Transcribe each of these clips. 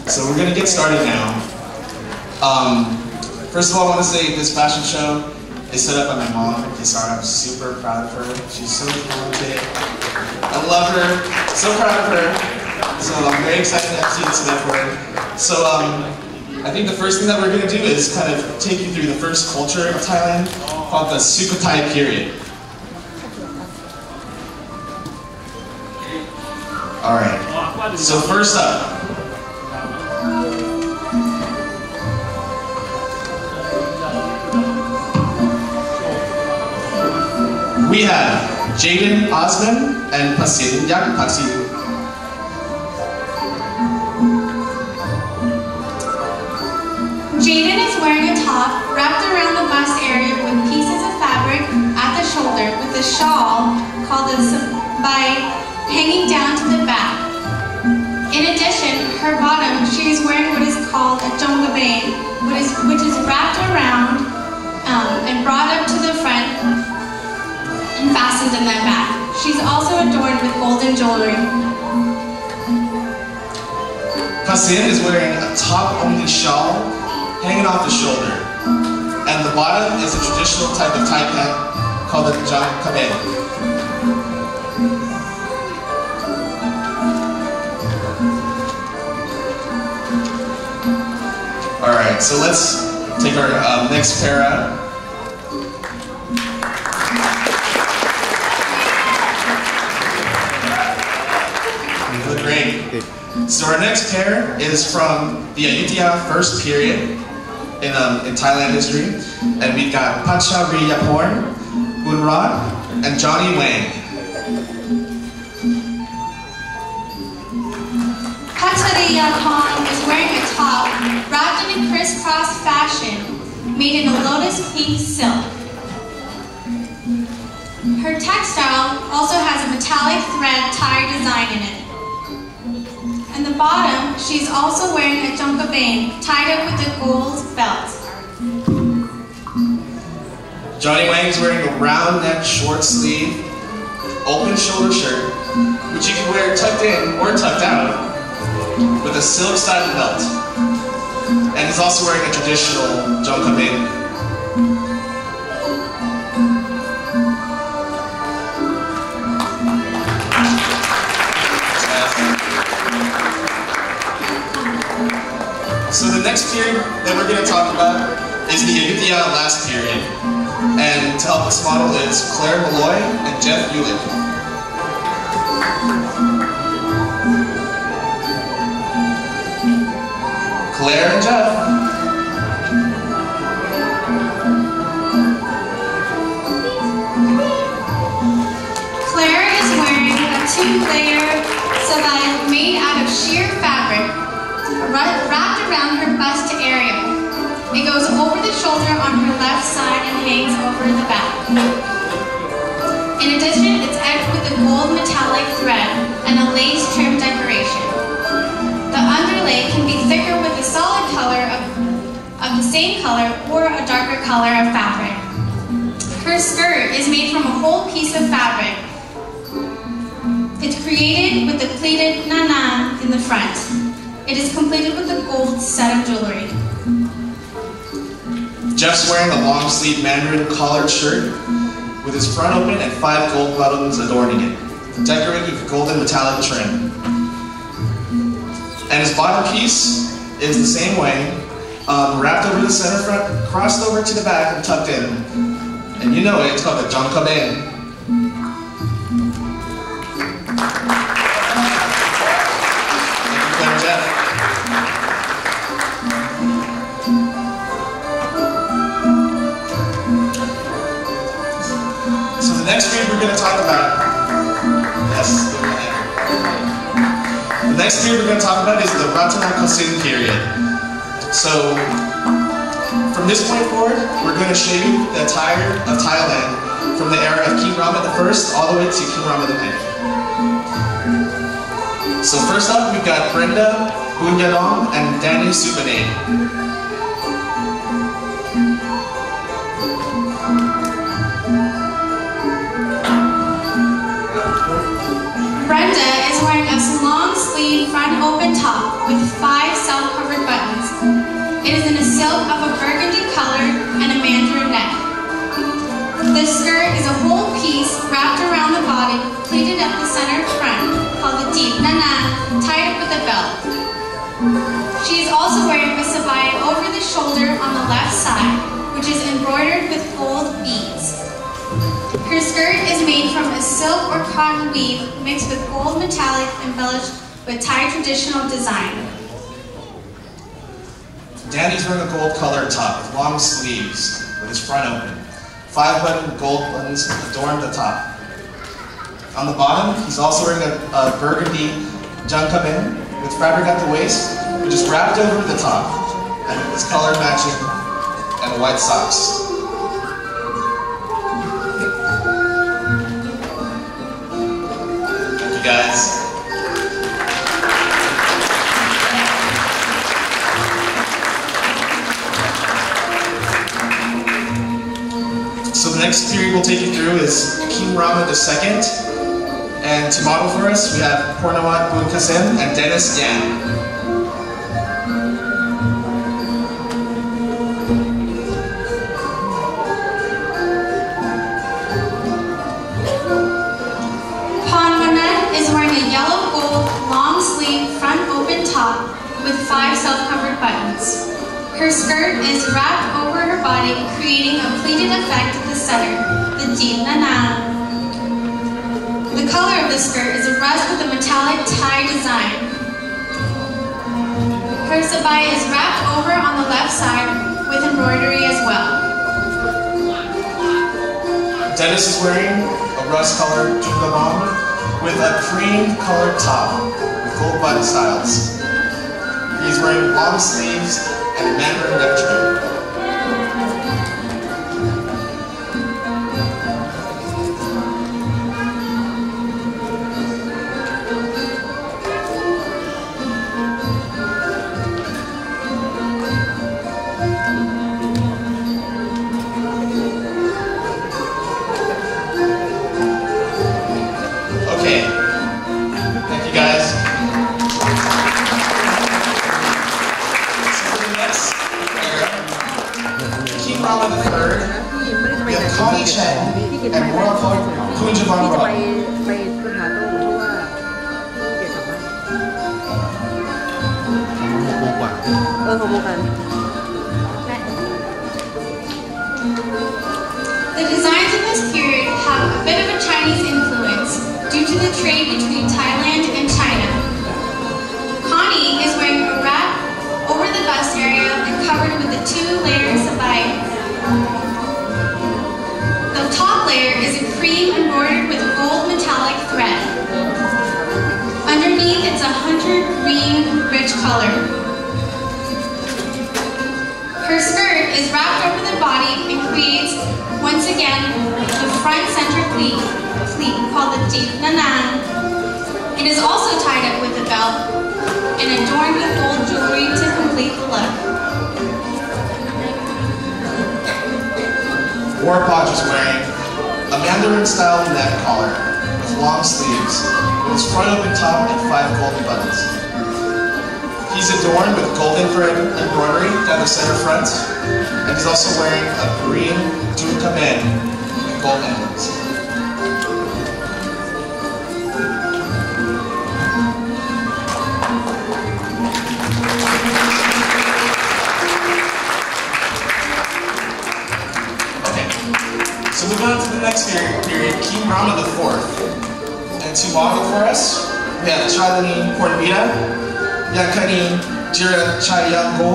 So we're gonna get started now. First of all, I want to say this fashion show is set up by my mom, Kisara. I'm super proud of her. She's so talented. I love her. So proud of her. So I'm very excited to see this event for her. So I think the first thing that we're gonna do is kind of take you through the first culture of Thailand, called the Sukhothai period. All right. So first up. We have Jaden Osman and Pasin Yak Pasin. Jaden is wearing a top wrapped around the bust area with pieces of fabric at the shoulder with a shawl called a sabai hanging down to the back. In addition, her bottom, she is wearing what is called a jongabane, which is wrapped around and brought up to the front and fastened in that back. She's also adorned with golden jewelry. Pasin is wearing a top-only shawl hanging off the shoulder, and the bottom is a traditional type of Thai pant called a jongabane. All right, so let's take our next pair out. Great. So our next pair is from the Ayutthaya first period in Thailand history, and we've got Pachariyaporn, Bunrod, and Johnny Wang. Pachariyaporn is wearing a top wrapped in a crisscross fashion made in a lotus pink silk. Her textile also has a metallic thread tie design in it. And the bottom, she's also wearing a jongabane tied up with a gold belt. Johnny Wang is wearing a round neck, short sleeve, open shoulder shirt, which you can wear tucked in or tucked out, with a silk satin belt. And he's also wearing a traditional jongabane. So the next period that we're going to talk about is the Ayutthaya last period. And to help us model is Claire Malloy and Jeff Ulick. Claire and Jeff. Claire is wearing a two-layer sabai made out of sheer fabric, wrapped around her bust area. It goes over the shoulder on her left side and hangs over the back. In addition, it's edged with a gold metallic thread and a lace trim decoration. The underlay can be thicker with a solid color of the same color or a darker color of fabric. Her skirt is made from a whole piece of fabric. It's created with a pleated nana in the front. It is completed with a gold set of jewelry. Jeff's wearing a long-sleeve mandarin collared shirt with his front open and 5 gold buttons adorning it, decorated with golden metallic trim. And his bottom piece is the same way, wrapped over the center front, crossed over to the back, and tucked in. And you know it, it's called a jongabane. Next period we're going to talk about, the next period we're going to talk about is the RotaryCuture period. So, from this point forward, we're going to show you the attire of Thailand from the era of King Rama I all the way to King Rama IX. So first up, we've got Brenda Bunyadong and Danny Subanade. Brenda is wearing a long sleeve front open top with 5 self shoulder on the left side, which is embroidered with gold beads. Her skirt is made from a silk or cotton weave mixed with gold metallic embellished with Thai traditional design. Danny's wearing a gold-colored top with long sleeves with his front open. 5-button gold buttons adorn the top. On the bottom, he's also wearing a burgundy jangkabin with fabric at the waist, which is wrapped over the top, and it's color matching and white socks. Thank you guys. So the next period we'll take you through is King Rama II. And to model for us, we have Pornawat Bunkasim and Dennis Dan. Pornawat is wearing a yellow gold long sleeve front open top with 5 self-covered buttons. Her skirt is wrapped over her body, creating a pleated effect at the center, the jeep nanang. The color of the skirt is a rust with a metallic tie design. Her sabai is wrapped over on the left side with embroidery as well. Dennis is wearing a rust-colored jungabam with a cream-colored top with gold button styles. He's wearing long sleeves and a mandarin neck trim. Okay, thank you guys. So for the next era, King Rama III, we have Connie Chen and Royal Kunjavan Roy. ไปสถานโรงเพราะว่าเกี่ยวกับว่า6 โมงกว่า6 โมงกัน The designs of this period have a bit of a Chinese influence due to the trade between Thailand and China. Connie is wearing a wrap over the bust area and covered with the 2 layers of sabai. The top layer is a cream embroidered with gold metallic thread. Underneath, it's a hunter green rich color. Her skirt is wrapped over the body and creates, once again, the front center pleat called the jeep nanang. It is also tied up with a belt and adorned with gold jewelry to complete the look. Warpodge is wearing a Mandarin-style neck collar with long sleeves, with his front open top and 5 golden buttons. He's adorned with golden thread embroidery down the center front, and he's also wearing a green jungkabin with gold emblems. So moving on to the next period, King Rama IV. And to model for us, we have Chalini Pornavita, Yakani Jira Chayango,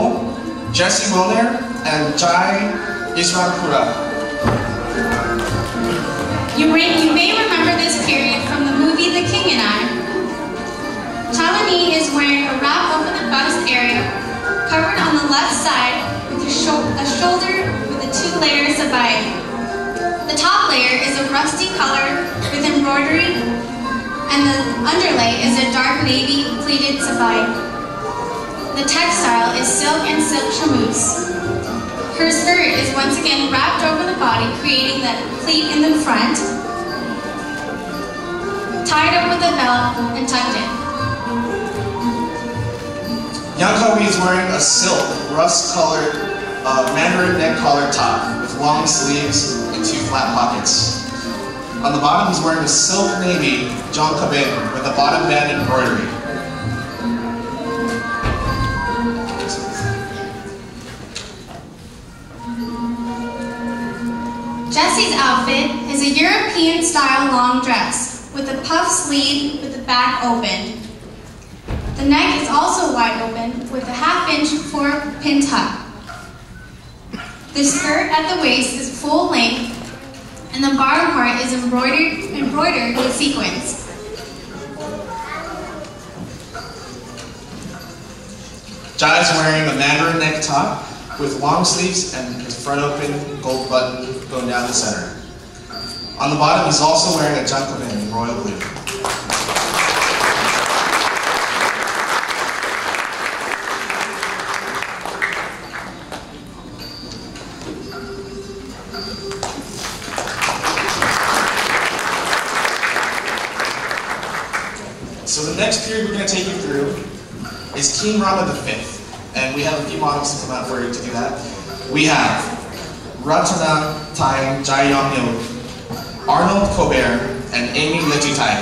Jesse Wilner, and Jai Isrampura. You may remember this period from the movie The King and I. Chalini is wearing a wrap over the bust area, covered on the left side with a shoulder with the 2 layers of sabai. The top layer is a rusty color with embroidery, and the underlay is a dark navy pleated sabai. The textile is silk and silk chamoose. Her skirt is once again wrapped over the body, creating that pleat in the front, tied up with a belt and tucked in. Yankawi is wearing a silk, rust-colored Mandarin neck collar top with long sleeves and 2 flat pockets. On the bottom, he's wearing a silk navy jangkabin with a bottom band embroidery. Jessie's outfit is a European-style long dress with a puff sleeve with the back open. The neck is also wide open with a half-inch 4-pin tuck. The skirt at the waist is full length, and the bottom part is embroidered with sequins. Jai is wearing a mandarin neck top with long sleeves and his front open gold button going down the center. On the bottom, he's also wearing a jumpman in royal blue. So the next period we're going to take you through is King Rama V, and we have a few models to come out for you to do that. We have Ratana Tai Jayongyo, Arnold Colbert, and Amy Letutai.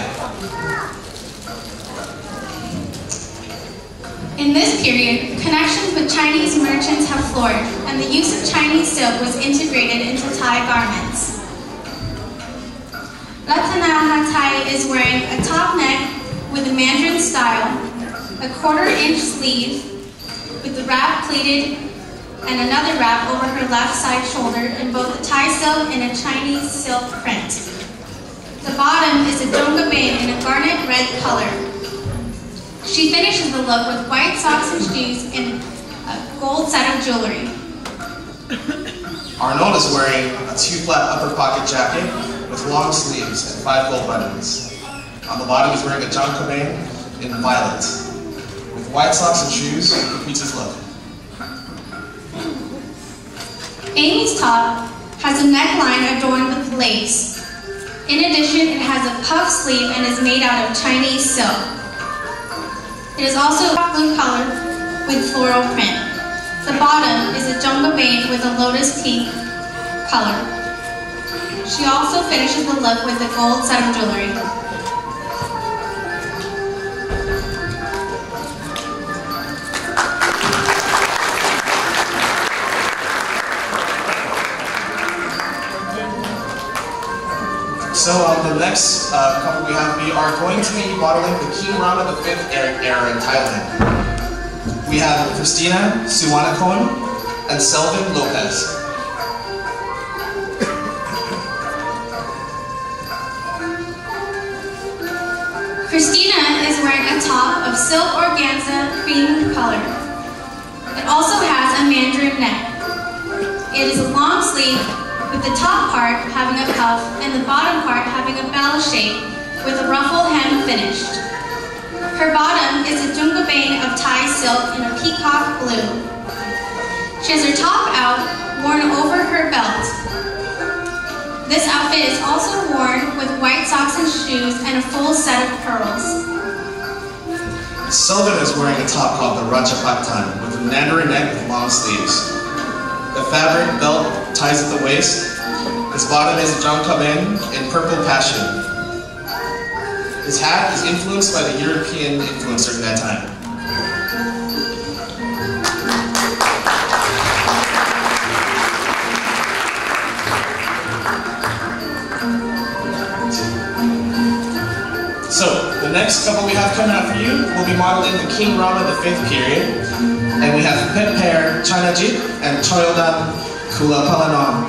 In this period, connections with Chinese merchants have flourished, and the use of Chinese silk was integrated into Thai garments. Ratana Tai is wearing a top neck with a mandarin style, a 1/4-inch sleeve with the wrap pleated and another wrap over her left side shoulder in both a Thai silk and a Chinese silk print. The bottom is a jongabane in a garnet red color. She finishes the look with white socks and shoes and a gold set of jewelry. Arnold is wearing a 2-flat upper pocket jacket with long sleeves and 5 gold buttons. On the bottom, he's wearing a jongabane in violet. With white socks and shoes, he completes his look. Amy's top has a neckline adorned with lace. In addition, it has a puff sleeve and is made out of Chinese silk. It is also blue color with floral print. The bottom is a jongabane with a lotus pink color. She also finishes the look with a gold set of jewelry. So the next couple we have, we are going to be modeling the King Rama V era in Thailand. We have Christina Suwanakon and Selvin Lopez. Christina is wearing a top of silk organza cream color. It also has a mandarin neck. It is a long sleeve with the top part having a puff and the bottom part having a bell shape with a ruffle hem finished. Her bottom is a jongabane of Thai silk in a peacock blue. She has her top out, worn over her belt. This outfit is also worn with white socks and shoes and a full set of pearls. Selvin is wearing a top called the Rajapaktan with a mandarin neck with long sleeves. The fabric belt ties at the waist. His bottom is a jongabane in purple passion. His hat is influenced by the European influence during that time. So, the next couple we have coming out for you will be modeled in the King Rama V period. And we have Pet Pair Chanajit and Choyodam Kulapalanon.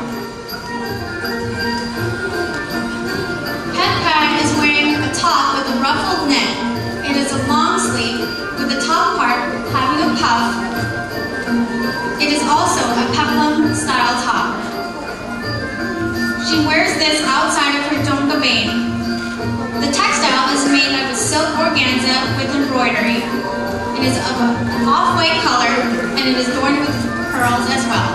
Pet Pair is wearing a top with a ruffled neck. It is a long sleeve with the top part having a puff. It is also a peplum style top. She wears this outside of her jongabane. The textile is made of a silk organza with embroidery. It is of an off-white color, and it is adorned with pearls as well.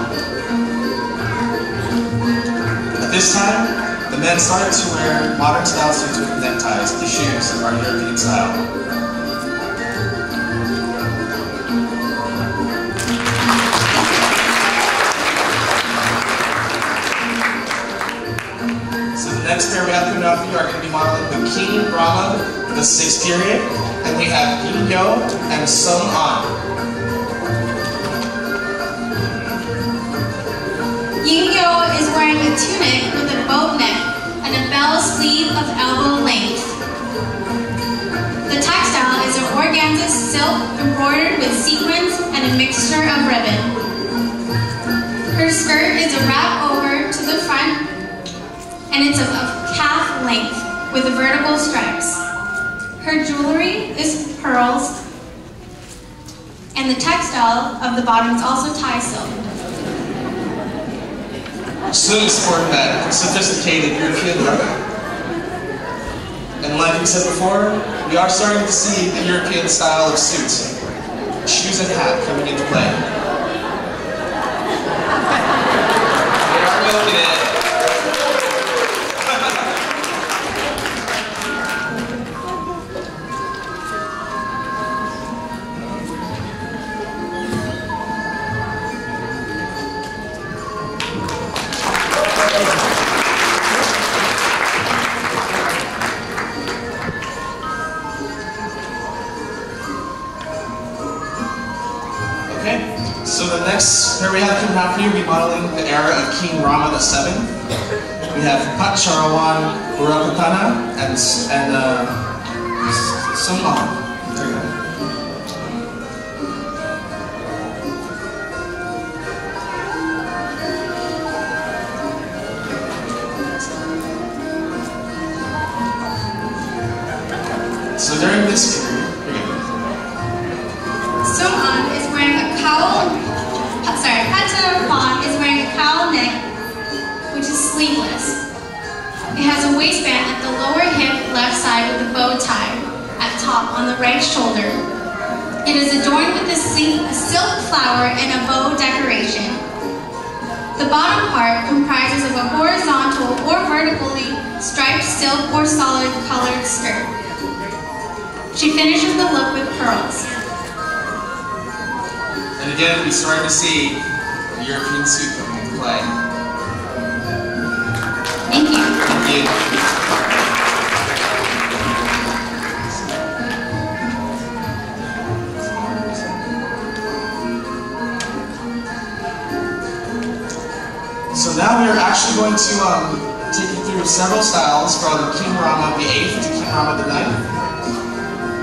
At this time, the men started to wear modern style suits with neckties. The shoes are European style. So the next pair we have coming out for you are going to be modeling the King Rama VI period. And we have Yin Yo and Sung An. Yin Yo is wearing a tunic with a boat neck and a bell sleeve of elbow length. The textile is an organza silk embroidered with sequins and a mixture of ribbon. Her skirt is a wrap over to the front, and it's of calf length with vertical stripes. Her jewelry is pearls, and the textile of the bottom is also Thai silk. Suit sport that sophisticated European look. And like we said before, we are starting to see the European style of suits, shoes and hat coming into play. They are milking it. So the next pair we have coming out for you will be modeling the era of King Rama VII. We have Pat Charawan Burakatana and Summa. There you go. So during this period, Summa is wearing a cowl. Patarawan is wearing a cowl neck, which is sleeveless. It has a waistband at the lower hip left side with a bow tie at top on the right shoulder. It is adorned with a silk flower and a bow decoration. The bottom part comprises of a horizontal or vertically striped silk or solid colored skirt. She finishes the look with pearls. And again, we're starting to see the European suit coming into play. Thank you. Thank you. So now we're actually going to take you through several styles from King Rama VIII to King Rama IX.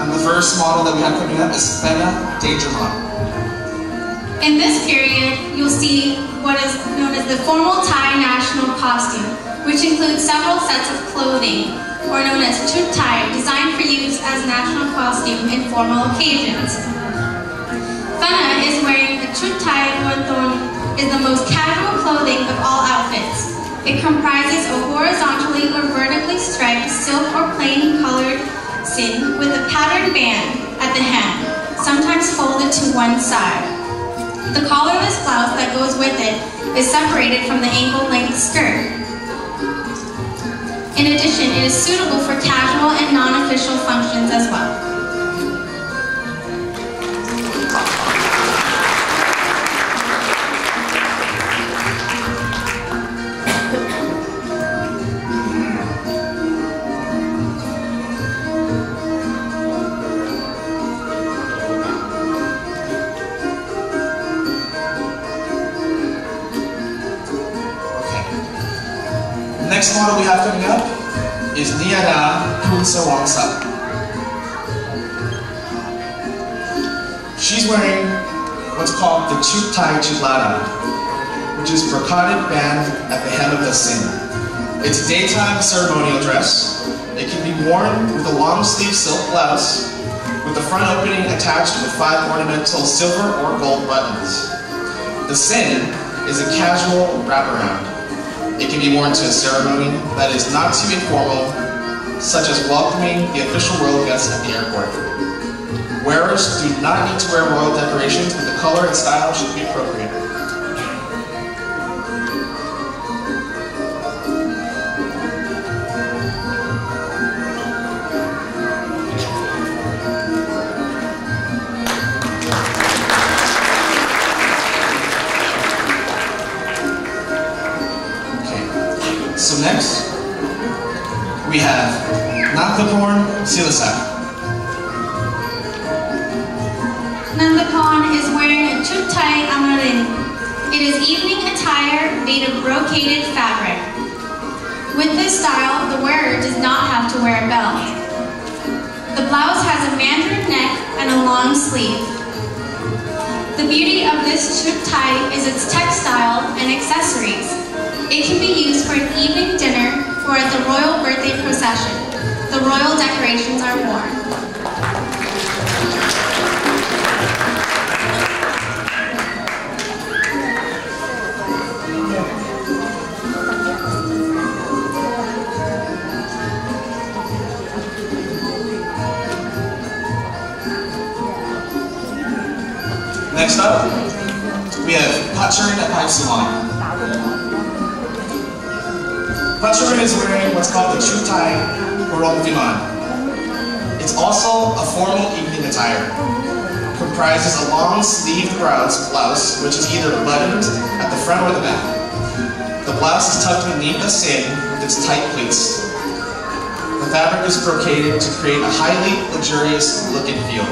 And the first model that we have coming up is Pena Danger Model. In this period, you'll see what is known as the formal Thai national costume, which includes several sets of clothing, or known as chut Thai, designed for use as national costume in formal occasions. Fana is wearing a chut Thai Guanton, is the most casual clothing of all outfits. It comprises a horizontally or vertically striped silk or plain colored sin with a patterned band at the hem, sometimes folded to one side. The collarless blouse that goes with it is separated from the ankle-length skirt. In addition, it is suitable for casual and non-official functions as well. The next model we have coming up is Niada Punsa Wangsa. She's wearing what's called the Chut Thai Chutlada, which is a brocaded band at the hem of the sin. It's a daytime ceremonial dress. It can be worn with a long sleeve silk blouse with the front opening attached with 5 ornamental silver or gold buttons. The sin is a casual wraparound. It can be worn to a ceremony that is not too informal, such as welcoming the official royal guests at the airport. Wearers do not need to wear royal decorations, but the color and style should be appropriate. So next, we have Nandaporn Silasak. Nandaporn is wearing a chut Thai amarin. It is evening attire made of brocaded fabric. With this style, the wearer does not have to wear a belt. The blouse has a mandarin neck and a long sleeve. The beauty of this chook tie is its textile and accessories. It can be used for an evening dinner or at the royal birthday procession. The royal decorations are worn. Next up, we have Pachurin at Paisuan. Pachurin is wearing what's called the chutai Horongviman. It's also a formal evening attire. Comprises a long-sleeved blouse, which is either buttoned at the front or the back. The blouse is tucked beneath the seing with its tight pleats. The fabric is brocaded to create a highly luxurious look and feel.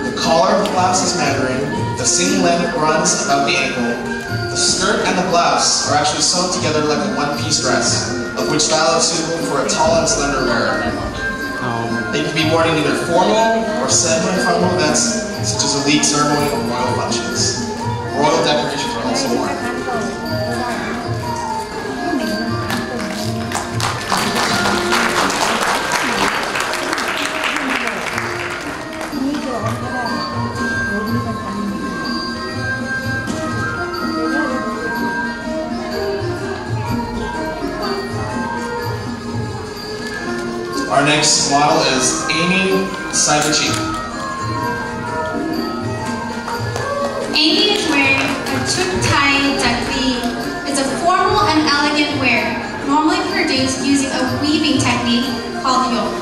The collar of the blouse is mandarin, the seam length runs about the ankle, the skirt and the blouse are actually sewn together like a one-piece dress, of which style is suitable for a tall and slender wearer. They can be worn in either formal or semi-formal events, such as a league ceremony or royal functions. Royal decorations are also worn. Our next model is Amy Saibuchi. Amy is wearing a chook tie dakli. It's a formal and elegant wear, normally produced using a weaving technique called yoke.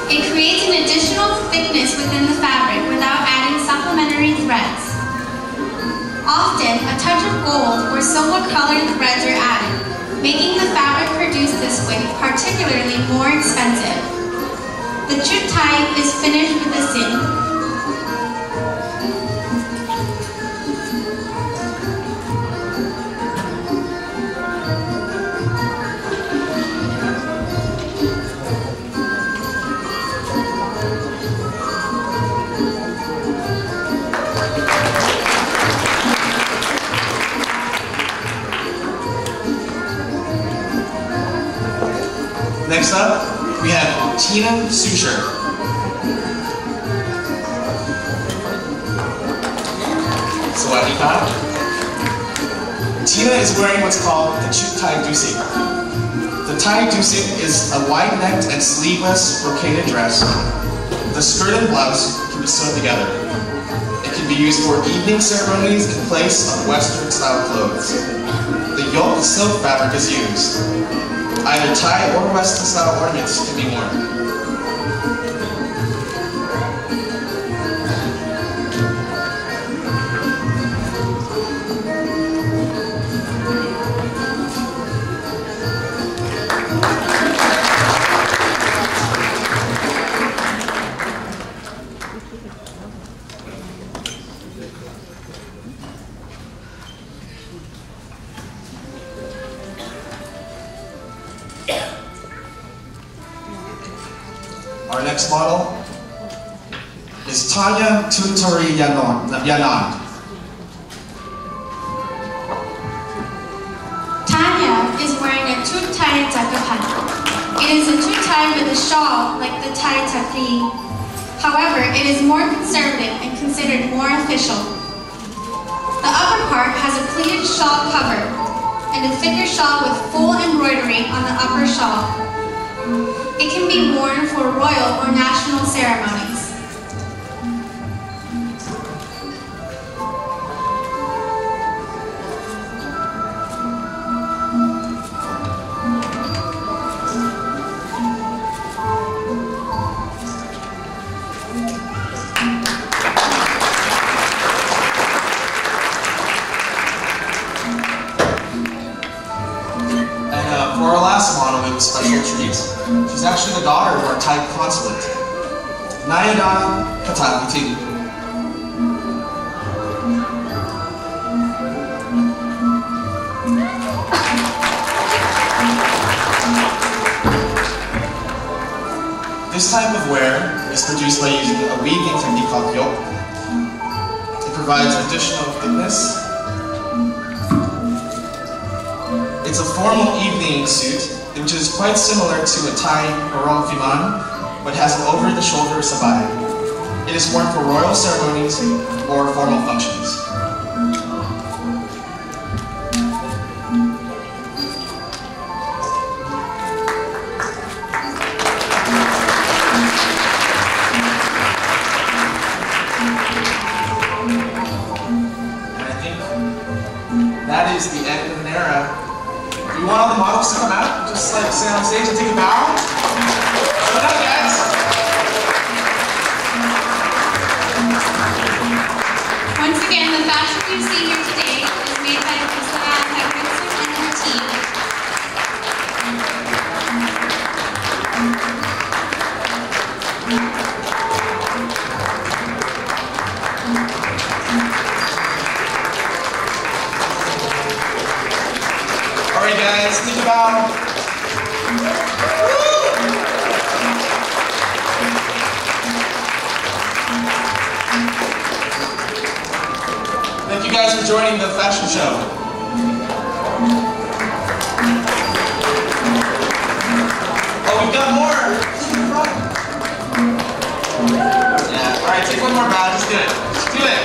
It creates an additional thickness within the fabric without adding supplementary threads. Often, a touch of gold or silver-colored threads are added, making the fabric produced this way particularly more expensive. The chook tie is finished with a seam. Next up, we have Tina Susher. Sawadee-ka. Tina is wearing what's called the chook tie dusik. The tie dusik is a wide-necked and sleeveless brocaded dress. The skirt and blouse can be sewn together. It can be used for evening ceremonies in place of Western-style clothes. The yoke silk fabric is used. Either tie or Western-style ornaments can be worn. Our next model is Tanya Tuntori Yanand. Tanya is wearing a chook tie jakapan. It is a chook tie with a shawl like the tie takri. However, it is more conservative and considered more official. The upper part has a pleated shawl cover and a thicker shawl with full embroidery on the upper shawl. It can be worn for royal or national ceremonies. For our last model, we have a special treat. She's actually the daughter of our Thai consulate, Nayada Katagiti. This type of wear is produced by using a weaving technique called yoke. It provides additional thickness. It's a formal evening suit, which is quite similar to a Thai barong fiman, but has an over-the-shoulder sabai. It is worn for royal ceremonies or formal functions. That is the end of an era. Do you want all the models to come out? Just like sit on stage and take a bow? Good night, guys. Once again, the fashion you see here today is made by Priscilla and her team. Alright guys, think about thank you guys for joining the fashion show. Oh, we've got more! Yeah, alright, take one more bow, just do it. Just do it!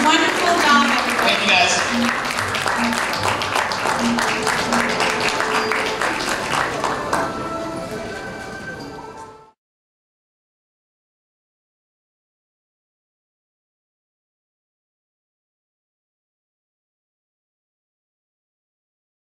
Wonderful job, everybody. Thank you guys.